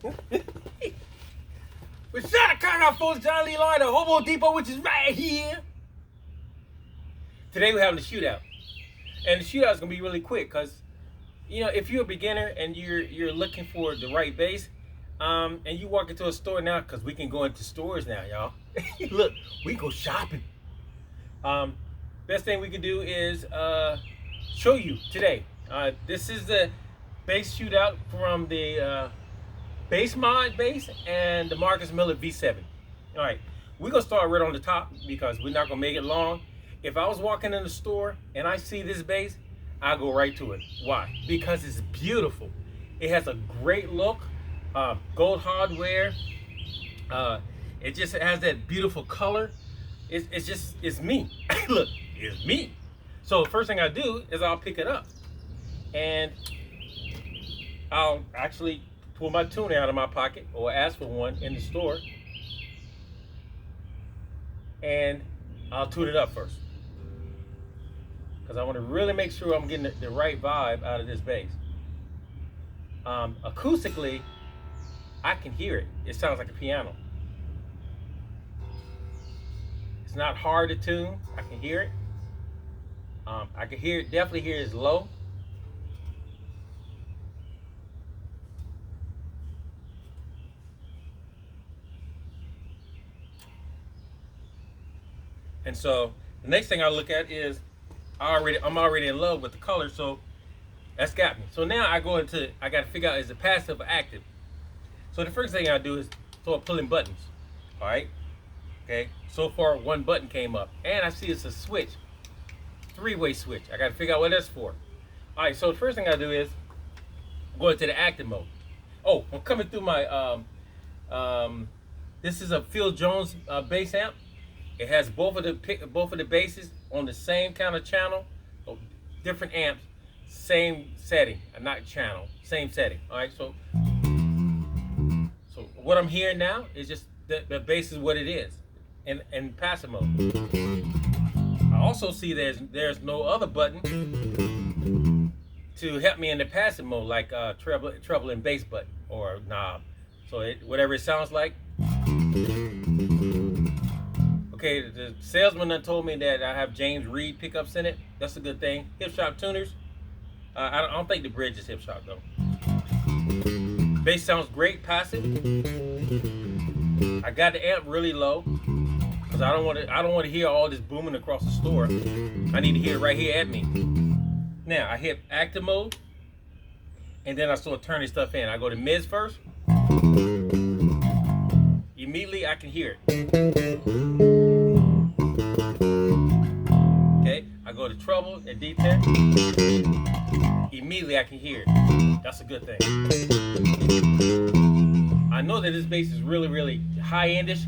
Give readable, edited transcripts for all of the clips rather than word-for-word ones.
We're trying to count our folks, John Lee Line, the Hobo Depot, which is right here. Today we're having a shootout. And the shootout is going to be really quick because, you know, if you're a beginner and you're looking for the right bass, and you walk into a store now, because we can go into stores now, y'all. Look, we go shopping. Best thing we can do is show you today. This is the bass shootout from the BASSMODS bass and the Marcus Miller V7. All right, we're gonna start right on the top because we're not gonna make it long. If I was walking in the store and I see this bass, I'll go right to it. Why? Because it's beautiful. It has a great look, gold hardware. It just has that beautiful color. It's me. Look, it's me. So the first thing I do is I'll pick it up and I'll actually pull my tuner out of my pocket or ask for one in the store, and I'll tune it up first because I want to really make sure I'm getting the right vibe out of this bass. Acoustically, I can hear it. It sounds like a piano. It's not hard to tune. I can hear it. I can hear it. Definitely hear it's low. And so the next thing I look at is I'm already in love with the color, so that's got me. So now I got to figure out, is it passive or active? So the first thing I do is start pulling buttons. All right. Okay. So far one button came up, and I see it's a switch, three-way switch. I got to figure out what that's for. All right. So the first thing I do is go into the active mode. Oh, I'm coming through my this is a Phil Jones bass amp. It has both of the basses on the same kind of channel, so different amps, same setting, not channel, same setting. All right, so what I'm hearing now is just the bass is what it is, in passive mode. I also see there's no other button to help me in the passive mode, like treble and bass button or knob. So whatever it sounds like. Okay, the salesman done told me that I have James Reed pickups in it. That's a good thing. Hip Shop tuners. I don't think the bridge is Hip Shop though. Bass sounds great, passive. I got the amp really low because I don't want to hear all this booming across the store. I need to hear it right here at me. Now I hit active mode, and then I start turning stuff in. I go to mids first. Immediately I can hear it. Okay, I go to treble and D10. Immediately I can hear it. That's a good thing. I know that this bass is really, really high-endish.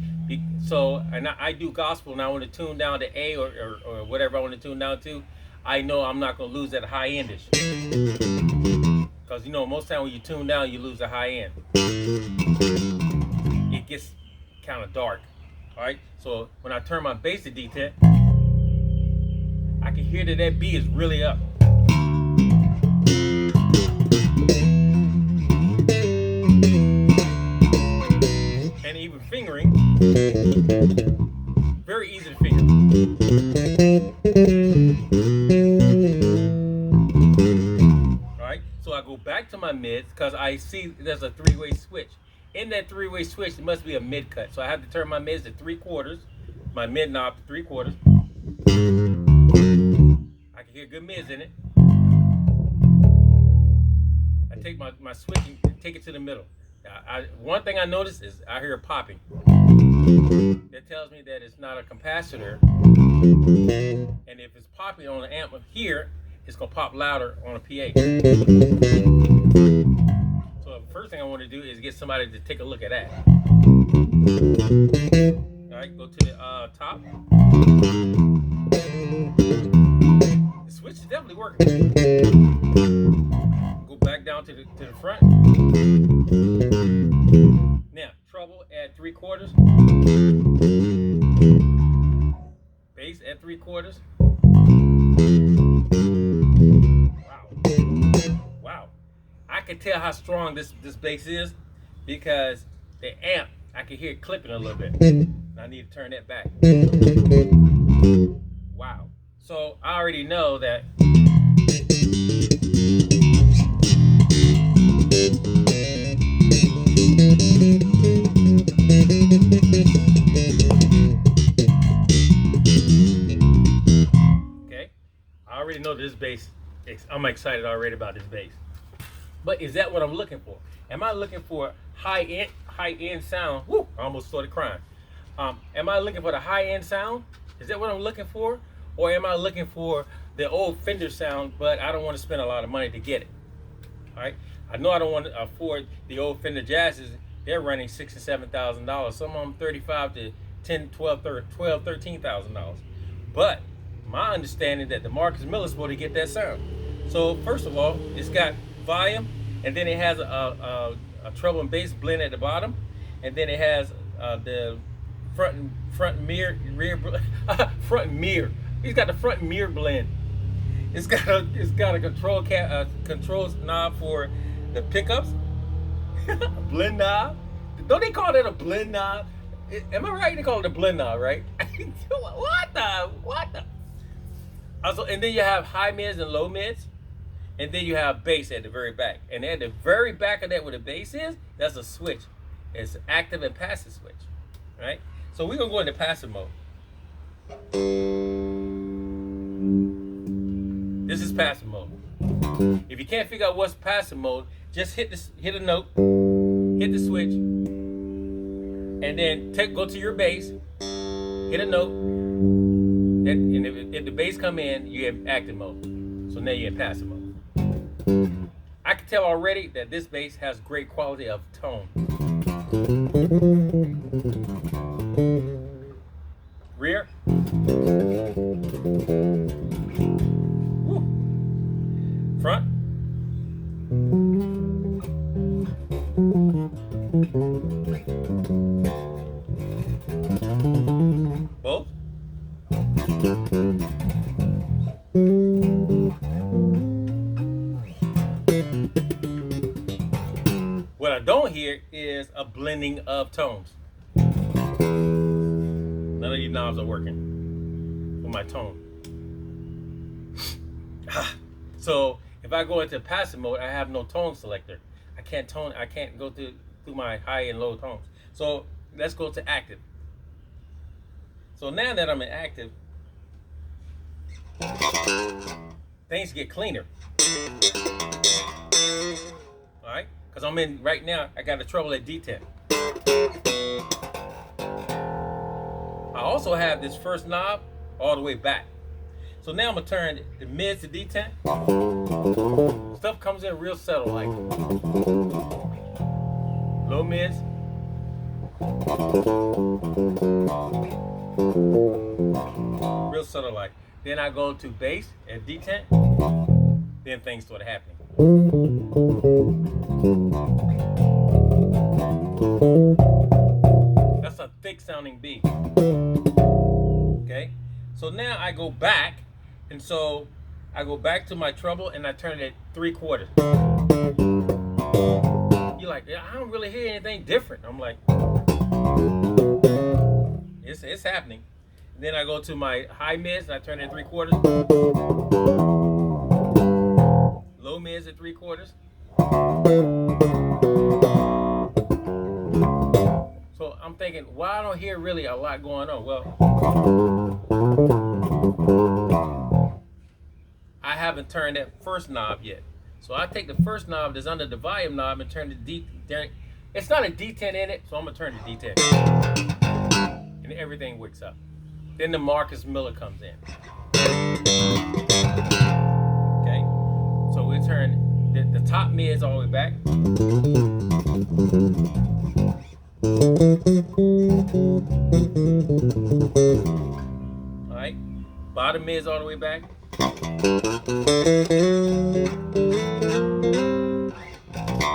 So, and I do gospel and I want to tune down to A or whatever I want to tune down to. I know I'm not going to lose that high-endish. Because, you know, most time when you tune down, you lose the high end. It gets kind of dark. All right, so when I turn my bass to D10, I can hear that B is really up. And even fingering, very easy to finger. All right, so I go back to my mids because I see there's a three-way switch. In that three-way switch, there must be a mid cut. So I have to turn my mids to 3/4, my mid knob to 3/4. I can hear good mids in it. I take my switch and take it to the middle. One thing I notice is I hear popping. That tells me that it's not a capacitor. And if it's popping on the amp here, it's going to pop louder on a PA. So the first thing I want to do is get somebody to take a look at that. All right, go to the top. The switch is definitely working. Go back down to the front. Now, treble at 3/4. Bass at 3/4. Wow. I can tell how strong this bass is because the amp, I can hear it clipping a little bit. And I need to turn that back. Wow. So I already know that. Okay. I already know this bass. I'm excited already about this bass. But is that what I'm looking for? Am I looking for high end sound? Woo! I almost started crying. Am I looking for the high end sound? Is that what I'm looking for? Or am I looking for the old Fender sound, but I don't want to spend a lot of money to get it? All right. I know I don't want to afford the old Fender Jazzes. They're running $6,000 and $7,000. Some of them $35,000 to $12,000, $13,000. But my understanding that the Marcus Miller's supposed to get that sound. So first of all, it's got volume, and then it has a treble and bass blend at the bottom, and then it has the front mirror front mirror. He's got the front mirror blend. It's got a control knob for the pickups. A blend knob. Don't they call that a blend knob? Am I right? They call it a blend knob, right? What the? Also, and then you have high mids and low mids, and then you have bass at the very back. And at the very back of that, where the bass is, that's a switch. It's an active and passive switch, right? So we're gonna go into passive mode. This is passive mode. If you can't figure out what's passive mode, just hit a note, hit the switch, and then go to your bass, hit a note, and if the bass come in, you're in active mode. So now you're in passive mode. I can tell already that this bass has great quality of tone. Rear. Woo. Front. Both. What I don't hear is a blending of tones. None of these knobs are working for my tone. So if I go into passive mode, I have no tone selector. I can't go through my high and low tones. So let's go to active. So now that I'm in active, things get cleaner. All right, because I'm in right now. I got a treble at D10. I also have this first knob all the way back. So now I'm gonna turn the mids to D10. Stuff comes in real subtle, like low mids, real subtle, like. Then I go to bass at D10. Then things start happening. That's a thick sounding beat. Okay, so now I go back, and so I go back to my treble and I turn it 3/4. You're like, yeah, I don't really hear anything different. I'm like, it's happening. Then I go to my high mids and I turn it 3/4. Low mids at 3/4. So I'm thinking, why I don't hear really a lot going on? Well, I haven't turned that first knob yet. So I take the first knob that's under the volume knob and turn the D10. It's not a D10 in it, so I'm gonna turn the D10. And everything wakes up. Then the Marcus Miller comes in. Okay, so we turn the top mids all the way back. All right, bottom mids all the way back.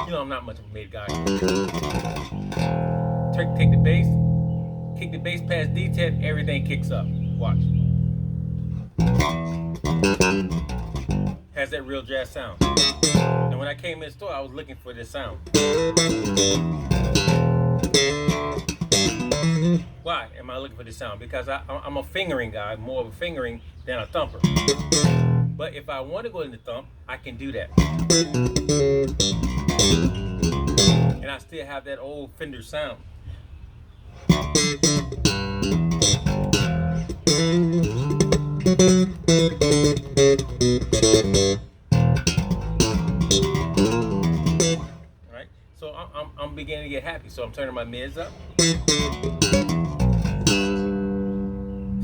You know I'm not much of a mid guy. Take the bass. Kick the bass past D10, everything kicks up. Watch. Has that real jazz sound. And when I came in the store, I was looking for this sound. Why am I looking for this sound? Because I'm a fingering guy, more of a fingering than a thumper. But if I want to go into thump, I can do that. And I still have that old Fender sound. Right? So I'm beginning to get happy. So I'm turning my mids up to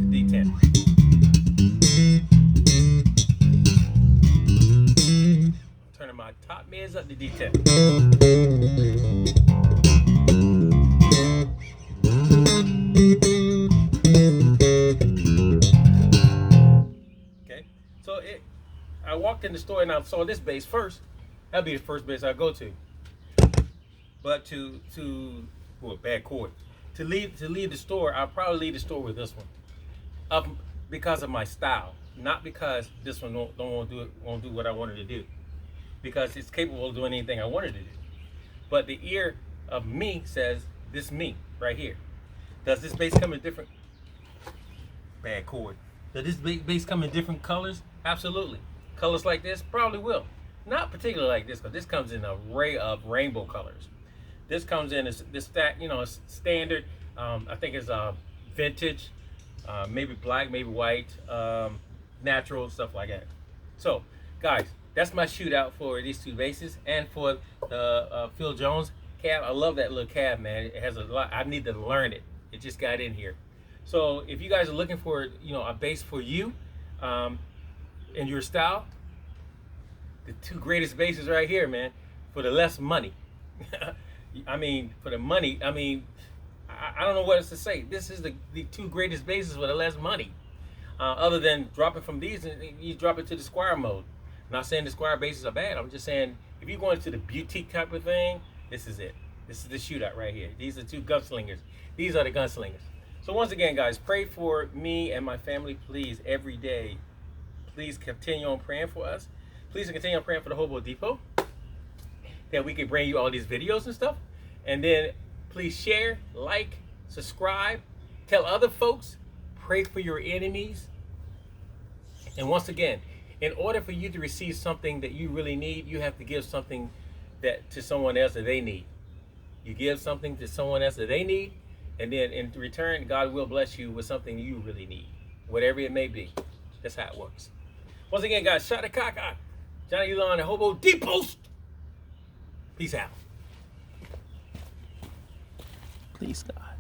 D10. Turning my top mids up to D10. Okay, so I walked in the store and I saw this bass first. That'd be the first bass I go to. But bad chord. To leave the store, I'll probably leave the store with this one. Because of my style, not because this one won't do what I wanted to do. Because it's capable of doing anything I wanted to do. But the ear of me says this me right here. Does this bass come in different? Bad chord. Does this bass come in different colors? Absolutely. Colors like this probably will. Not particularly like this, because this comes in an array of rainbow colors. This comes in this standard. I think it's vintage, maybe black, maybe white, natural, stuff like that. So, guys, that's my shootout for these two basses and for the Phil Jones cab. I love that little cab, man. It has a lot. I need to learn it. It just got in here. So if you guys are looking for a bass for you in your style, the two greatest basses right here, man, for the less money. I mean, for the money, I mean, I don't know what else to say. This is the two greatest basses for the less money. Other than dropping from these and you drop it to the Squire mode. I'm not saying the Squire basses are bad. I'm just saying if you're going to the boutique type of thing, this is it. This is the shootout right here. These are two Gunslingers. These are the Gunslingers. So once again, guys, pray for me and my family, please, every day. Please continue on praying for us. Please continue on praying for the Hobo Depot, that we can bring you all these videos and stuff. And then please share, like, subscribe, tell other folks, pray for your enemies. And once again, in order for you to receive something that you really need, you have to give something to someone else that they need. You give something to someone else that they need, and then in return, God will bless you with something you really need, whatever it may be. That's how it works. Once again, guys, shot the cock out. Johnny Elon, the Hobo Depot. Peace out. Please, God.